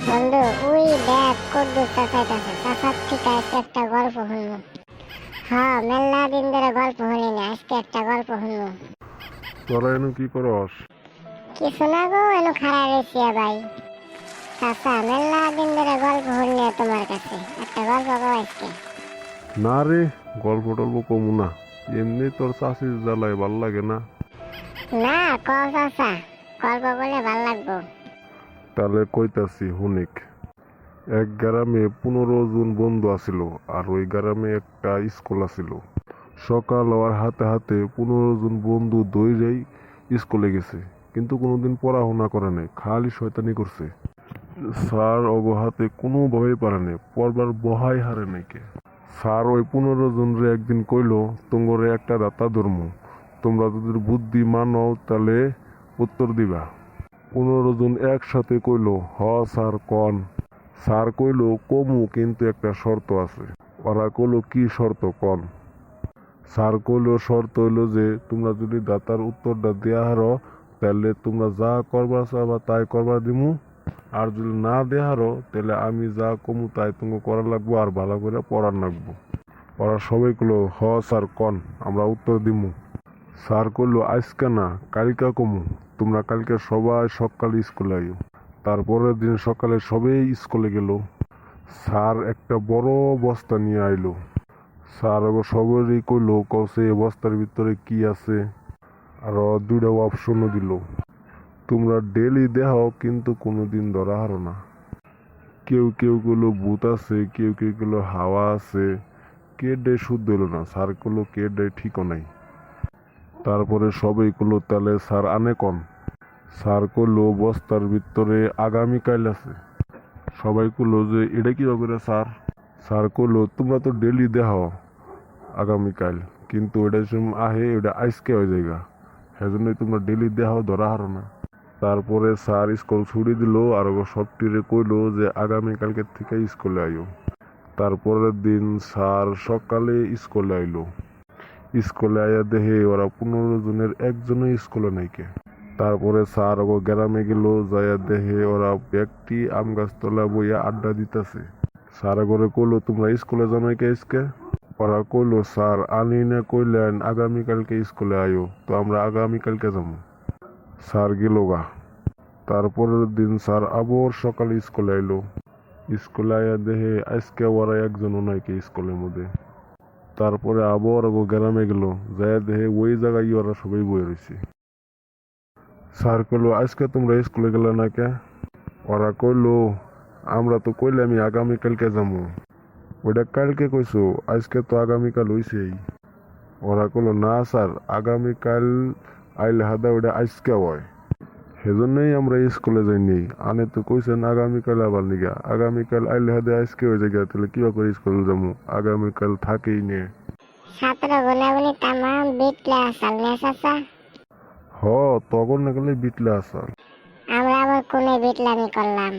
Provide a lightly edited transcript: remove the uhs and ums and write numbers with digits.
বন্ধু ওই দেখ কদ্দুস চাচাইতাছে চাচার থেকে আজকে একটা গল্প শুনবো। হ্যাঁ, মেলা দিন ধরে গল্প শুনি না, আজকে একটা গল্প শুনবো। তোরা এনু কি করস? কিছু না গো, এনো খাড়া রয়েছি ভাই। চাচা মেলা দিন ধরে গল্প শুনি তোমার কাছে, একটা গল্প কও আজকে। না রে, গল্প টল্প কমু না, এমনি তোর চাষির জ্বালায় ভাল লাগে না। না কও চাচা, গল্প বলে ভাল লাগবো। তাহলে কইতাছি হুনিক। এক গ্রামে 15 জন বন্ধু আছিল, আর ওই গ্রামে একটা স্কুল আছিল। সকাল হওয়ার হাতে হাতে 15 জন বন্ধু দৌড়েই স্কুলে গেছে, কিন্তু কোনোদিন পড়াশোনা করে নাই, খালি শয়তানি করছে। স্যার অগো হাতে কোনোভাবেই পারে নাই, পড়বার বহাই হারে নাইকে। স্যার ওই 15 জনরে একদিন কইলো, তোমরে একটা দাতা ধর্ম, তোমরা যদি বুদ্ধি মানো তাহলে উত্তর দিবা। 15 জন একসাথে কইলো, হ স্যার কন। স্যার কইলো, কমু, কিন্তু একটা শর্ত আছে। ওরা কইলো, কি শর্ত কন। স্যার কইলো, শর্ত হইলো যে তোমরা যদি দাতার উত্তরটা দেয়া হারো তাহলে তোমরা যা করবা চাবা তাই করবা দিমু, আর যদি না দেয়া হারো তাহলে আমি যা কমু তাই তুমি করা লাগবো, আর ভালো করে পড়ার লাগবো। ওরা সবাই কইলো, হ স্যার কন, আমরা উত্তর দিমু। স্যার কইলো, আজকে না, কালকা কমু, তোমরা কালকে সবাই সকালে স্কুলে আইও। তারপরের দিন সকালে সবাই স্কুলে গেল। স্যার একটা বড় বস্তা নিয়ে আইলো। স্যার সবারই কইলো, কসে এই বস্তার ভিতরে কি আছে, আর দুইটা অপশনও দিল। তোমরা ডেলি দেখাও, কিন্তু কোনোদিন ধরা হারো না। কেউ কেউ কইলো ভূত আছে, কেউ কেউ কইলো হাওয়া আছে, কে ডে শুদ্ধ হইলো না। স্যার কইলো, কে ডে ঠিকও নাই। তারপরে সবাই কইলো, তাহলে স্যার আনে কন। স্যার কইলো, বস্তার ভিতরে আগামীকাল আছে। সবাই কইলো যে এটা কি করে স্যার। স্যার কইলো, তোমরা তো ডেলি দেখাও আগামীকাল, কিন্তু ওইটা আহে ওইটা আজকে হয়ে যায়গা, সেজন্যই তোমরা ডেলি দেখাও, ধরা হারো না। তারপরে স্যার স্কুল ছুটি দিল, আর সবটিরে কইলো যে আগামীকালকে থেকে স্কুলে আইও। তারপরের দিন স্যার সকালে স্কুলে আইলো। স্কুলে আইয়া দেখে ওরা 15 জনের একজনও স্কুলে নাইকে। তারপরে স্যার গ্রামে গেল, যাইয়া দেখে ওরা ব্যক্তি আম গাছতলা বইয়া আড্ডা দিতেছে। স্যার করে কইলো, তোমরা স্কুলে যাও কে আজকে? ওরা কইলো, স্যার আনি না কইলেন আগামীকালকে স্কুলে আইও, তো আমরা আগামীকালকে যাবো। স্যার গেল গা। তারপরের দিন স্যার আবার সকালে স্কুলে আইলো। স্কুলে আইয়া দেখে আজকে ওরা একজনও নাইকে স্কুলের মধ্যে। তারপরে আবার গ্রামে গেল, যাইয়া দেখে ওই জায়গায় ওরা সবাই বয়ে রয়েছে। স্যার কইলো, আজকে তোমরা স্কুলে গেলে না কে? ওরা কইলো, আমরা তো কইলাম আগামীকালকে যাবো। ওইটা কালকে কইছো, আজকে তো আগামীকাল হইছেই। ওরা কইলো, না স্যার, আগামীকাল আইলে হাদা ওইটা আজকে হয়, সেজন্যই আমরা স্কুলে যাইনি। আনে তো কইছেন আগামীকাল আবার নিগা, আগামীকাল আইলে হাদা আজকে হয়ে যায়, তাহলে কিবা করে স্কুলে যাবো, আগামীকাল থাকেই নে। 17 গুণাগুণি তামাম বিটলে আসাল নে চাচা। হ, তখন না গেলে বিটলে আসাল। আমরা আবার কোনে বিটলামি করলাম।